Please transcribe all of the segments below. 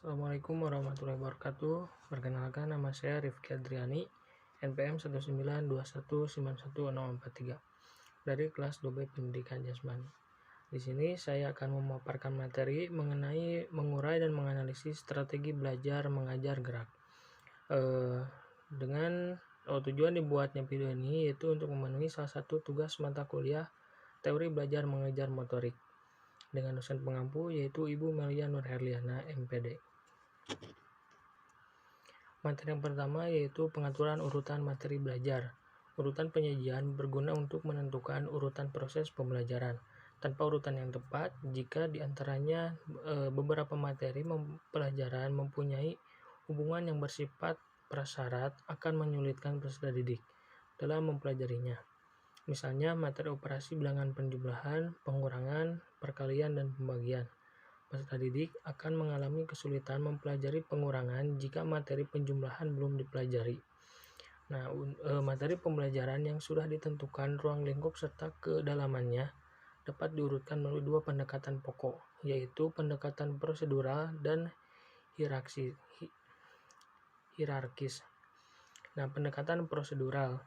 Assalamualaikum warahmatullahi wabarakatuh. Perkenalkan, nama saya Rifki Adriani, NPM 19219191043 dari kelas 2B Pendidikan Jasmani. Di sini saya akan memaparkan materi mengenai mengurai dan menganalisis strategi belajar mengajar gerak. Tujuan dibuatnya video ini yaitu untuk memenuhi salah satu tugas mata kuliah teori belajar mengajar motorik dengan dosen pengampu yaitu Ibu Melia Nurherliana, MPD. Materi yang pertama yaitu pengaturan urutan materi belajar. Urutan penyajian berguna untuk menentukan urutan proses pembelajaran tanpa urutan yang tepat jika diantaranya beberapa materi pelajaran mempunyai hubungan yang bersifat prasyarat akan menyulitkan peserta didik dalam mempelajarinya. Misalnya materi operasi bilangan penjumlahan, pengurangan, perkalian, dan pembagian. Peserta didik akan mengalami kesulitan mempelajari pengurangan jika materi penjumlahan belum dipelajari. Nah, materi pembelajaran yang sudah ditentukan ruang lingkup serta kedalamannya dapat diurutkan melalui dua pendekatan pokok, yaitu pendekatan prosedural dan hierarkis. Nah, pendekatan prosedural.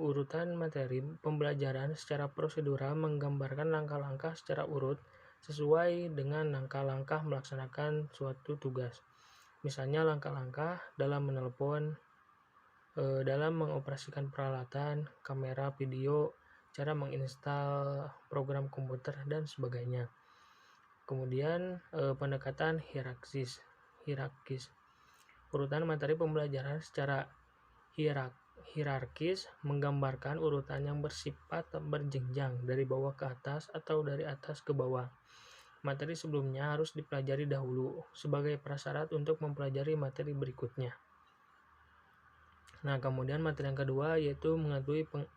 Urutan materi pembelajaran secara prosedural menggambarkan langkah-langkah secara urut sesuai dengan langkah-langkah melaksanakan suatu tugas. Misalnya langkah-langkah dalam menelpon, dalam mengoperasikan peralatan, kamera, video, cara menginstal program komputer, dan sebagainya. Kemudian pendekatan hierarkis. Urutan materi pembelajaran secara hierarkis menggambarkan urutan yang bersifat berjenjang dari bawah ke atas atau dari atas ke bawah. Materi sebelumnya harus dipelajari dahulu sebagai prasyarat untuk mempelajari materi berikutnya. Nah, kemudian materi yang kedua yaitu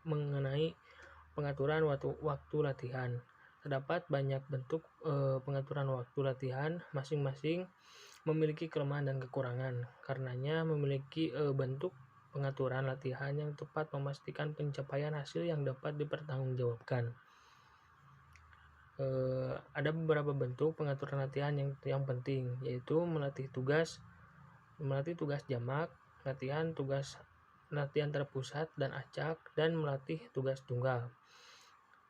mengenai pengaturan waktu latihan. Terdapat banyak bentuk pengaturan waktu latihan, masing-masing memiliki kelemahan dan kekurangan. Karenanya memiliki bentuk pengaturan latihan yang tepat memastikan pencapaian hasil yang dapat dipertanggungjawabkan. Ada beberapa bentuk pengaturan latihan yang penting, yaitu melatih tugas jamak, latihan terpusat dan acak, dan melatih tugas tunggal.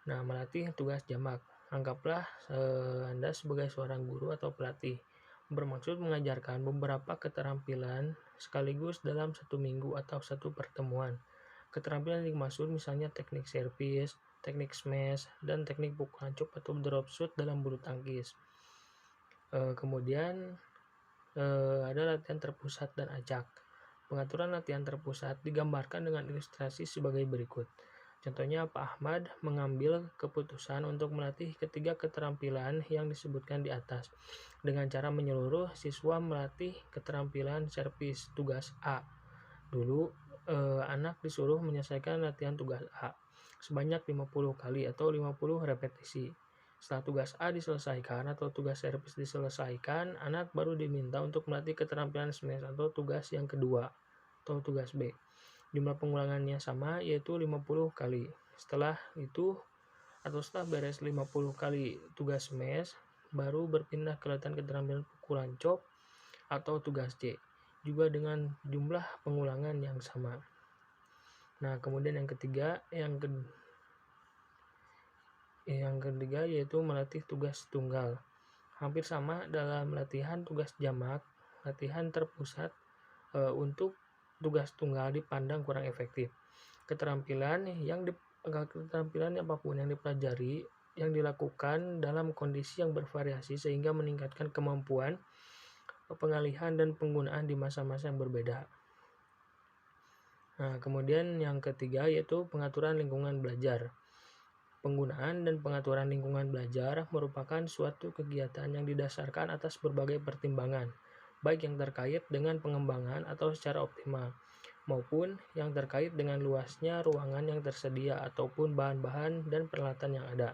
Nah, melatih tugas jamak. Anggaplah Anda sebagai seorang guru atau pelatih, bermaksud mengajarkan beberapa keterampilan sekaligus dalam satu minggu atau satu pertemuan. Keterampilan yang dimaksud misalnya teknik servis, teknik smash, dan teknik pukulan chop atau drop shoot dalam bulu tangkis. Kemudian ada latihan terpusat dan acak. Pengaturan latihan terpusat digambarkan dengan ilustrasi sebagai berikut. Contohnya, Pak Ahmad mengambil keputusan untuk melatih ketiga keterampilan yang disebutkan di atas dengan cara menyeluruh siswa melatih keterampilan servis tugas A. Dulu anak disuruh menyelesaikan latihan tugas A sebanyak 50 kali atau 50 repetisi. Setelah tugas A diselesaikan atau tugas servis diselesaikan, anak baru diminta untuk melatih keterampilan smash atau tugas yang kedua atau tugas B. Jumlah pengulangannya sama, yaitu 50 kali. Setelah itu atau setelah beres 50 kali tugas smash, baru berpindah ke latihan keterampilan pukulan chop atau tugas C, juga dengan jumlah pengulangan yang sama. Nah, kemudian yang ketiga yaitu melatih tugas tunggal. Hampir sama dalam latihan tugas jamak, latihan terpusat untuk tugas tunggal dipandang kurang efektif. Keterampilan apapun yang dipelajari yang dilakukan dalam kondisi yang bervariasi sehingga meningkatkan kemampuan pengalihan dan penggunaan di masa-masa yang berbeda. Nah, kemudian yang ketiga yaitu pengaturan lingkungan belajar. Penggunaan dan pengaturan lingkungan belajar merupakan suatu kegiatan yang didasarkan atas berbagai pertimbangan, baik yang terkait dengan pengembangan atau secara optimal, maupun yang terkait dengan luasnya ruangan yang tersedia ataupun bahan-bahan dan peralatan yang ada.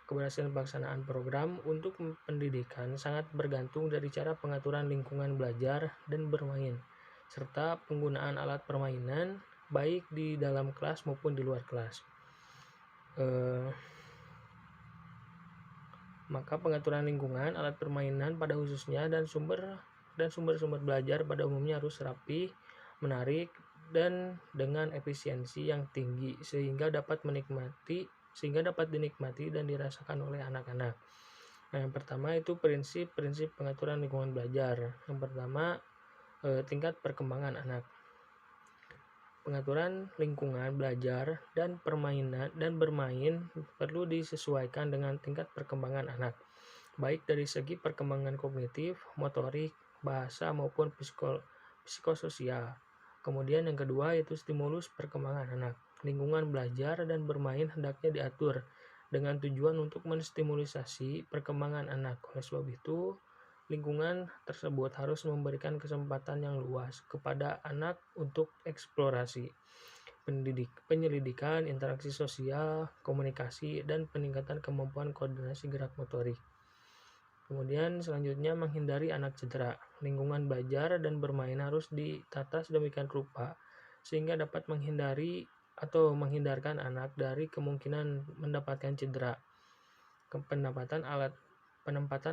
Keberhasilan pelaksanaan program untuk pendidikan sangat bergantung dari cara pengaturan lingkungan belajar dan bermain, serta penggunaan alat permainan baik di dalam kelas maupun di luar kelas. Maka pengaturan lingkungan, alat permainan pada khususnya, dan sumber-sumber belajar pada umumnya harus rapi, menarik, dan dengan efisiensi yang tinggi sehingga dapat dinikmati dan dirasakan oleh anak-anak. Nah, yang pertama itu prinsip-prinsip pengaturan lingkungan belajar. Yang pertama, tingkat perkembangan anak. Pengaturan lingkungan belajar dan bermain perlu disesuaikan dengan tingkat perkembangan anak, baik dari segi perkembangan kognitif, motorik, bahasa maupun psikososial. Kemudian yang kedua yaitu stimulus perkembangan anak. Lingkungan belajar dan bermain hendaknya diatur dengan tujuan untuk menstimulisasi perkembangan anak. Oleh sebab itu, lingkungan tersebut harus memberikan kesempatan yang luas kepada anak untuk eksplorasi, penyelidikan, interaksi sosial, komunikasi, dan peningkatan kemampuan koordinasi gerak motorik. Kemudian selanjutnya menghindari anak cedera. Lingkungan belajar dan bermain harus ditata sedemikian rupa sehingga dapat menghindarkan anak dari kemungkinan mendapatkan cedera. Penempatan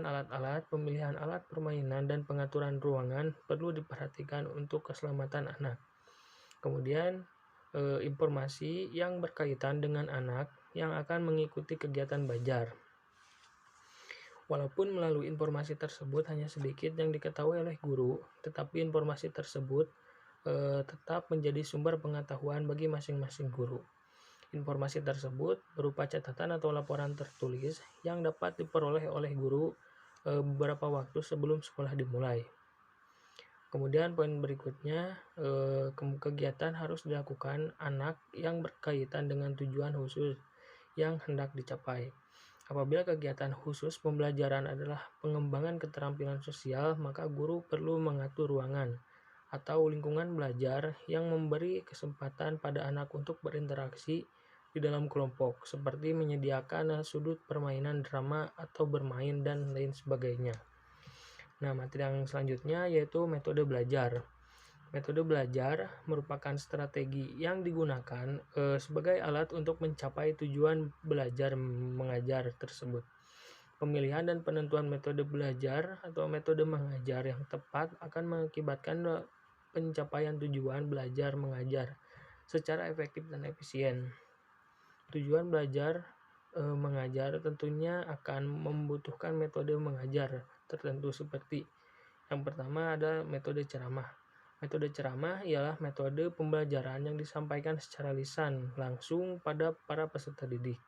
alat-alat, pemilihan alat permainan, dan pengaturan ruangan perlu diperhatikan untuk keselamatan anak. Kemudian informasi yang berkaitan dengan anak yang akan mengikuti kegiatan belajar. Walaupun melalui informasi tersebut hanya sedikit yang diketahui oleh guru, tetapi informasi tersebut tetap menjadi sumber pengetahuan bagi masing-masing guru. Informasi tersebut berupa catatan atau laporan tertulis yang dapat diperoleh oleh guru beberapa waktu sebelum sekolah dimulai. Kemudian poin berikutnya, kegiatan harus dilakukan anak yang berkaitan dengan tujuan khusus yang hendak dicapai. Apabila kegiatan khusus pembelajaran adalah pengembangan keterampilan sosial, maka guru perlu mengatur ruangan atau lingkungan belajar yang memberi kesempatan pada anak untuk berinteraksi di dalam kelompok, seperti menyediakan sudut permainan drama atau bermain dan lain sebagainya. Nah, materi yang selanjutnya yaitu metode belajar. Metode belajar merupakan strategi yang digunakan sebagai alat untuk mencapai tujuan belajar mengajar tersebut. Pemilihan dan penentuan metode belajar atau metode mengajar yang tepat akan mengakibatkan pencapaian tujuan belajar mengajar secara efektif dan efisien. Tujuan belajar mengajar tentunya akan membutuhkan metode mengajar tertentu seperti yang pertama ada metode ceramah. Metode ceramah ialah metode pembelajaran yang disampaikan secara lisan langsung pada para peserta didik.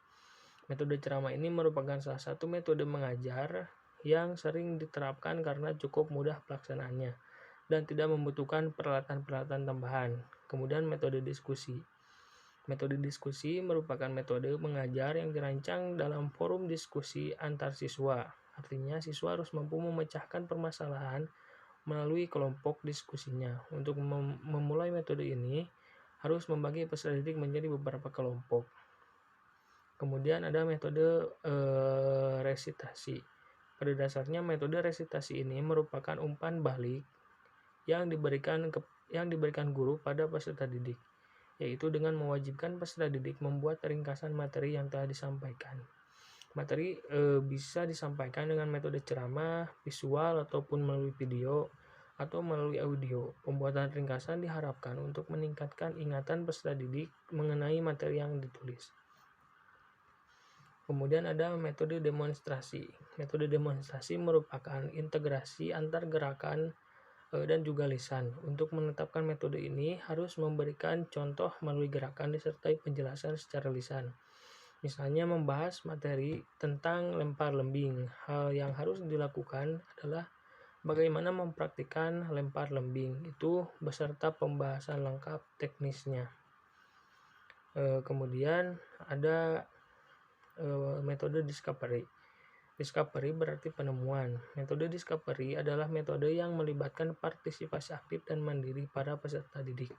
Metode ceramah ini merupakan salah satu metode mengajar yang sering diterapkan karena cukup mudah pelaksanaannya dan tidak membutuhkan peralatan-peralatan tambahan. Kemudian metode diskusi. Metode diskusi merupakan metode mengajar yang dirancang dalam forum diskusi antar siswa. Artinya siswa harus mampu memecahkan permasalahan melalui kelompok diskusinya. Untuk memulai metode ini harus membagi peserta didik menjadi beberapa kelompok. Kemudian ada metode resitasi. Pada dasarnya metode resitasi ini merupakan umpan balik yang diberikan guru pada peserta didik, yaitu dengan mewajibkan peserta didik membuat ringkasan materi yang telah disampaikan. Materi bisa disampaikan dengan metode ceramah, visual, ataupun melalui video, atau melalui audio. Pembuatan ringkasan diharapkan untuk meningkatkan ingatan peserta didik mengenai materi yang ditulis. Kemudian ada metode demonstrasi. Metode demonstrasi merupakan integrasi antar gerakan dan juga lisan. Untuk menetapkan metode ini harus memberikan contoh melalui gerakan disertai penjelasan secara lisan. Misalnya membahas materi tentang lempar lembing. Hal yang harus dilakukan adalah bagaimana mempraktikkan lempar lembing itu beserta pembahasan lengkap teknisnya. Kemudian ada metode discovery. Discovery berarti penemuan. Metode discovery adalah metode yang melibatkan partisipasi aktif dan mandiri para peserta didik.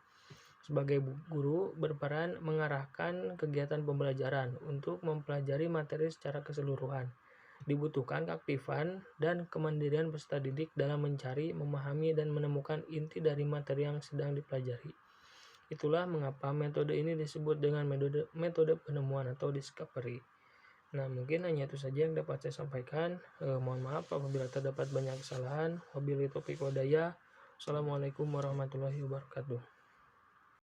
Sebagai guru berperan mengarahkan kegiatan pembelajaran untuk mempelajari materi secara keseluruhan. Dibutuhkan keaktifan dan kemandirian peserta didik dalam mencari, memahami, dan menemukan inti dari materi yang sedang dipelajari. Itulah mengapa metode ini disebut dengan metode penemuan atau discovery. Nah, mungkin hanya itu saja yang dapat saya sampaikan. Mohon maaf apabila terdapat banyak kesalahan. Wabillahi taufiq walhidayah. Assalamualaikum warahmatullahi wabarakatuh.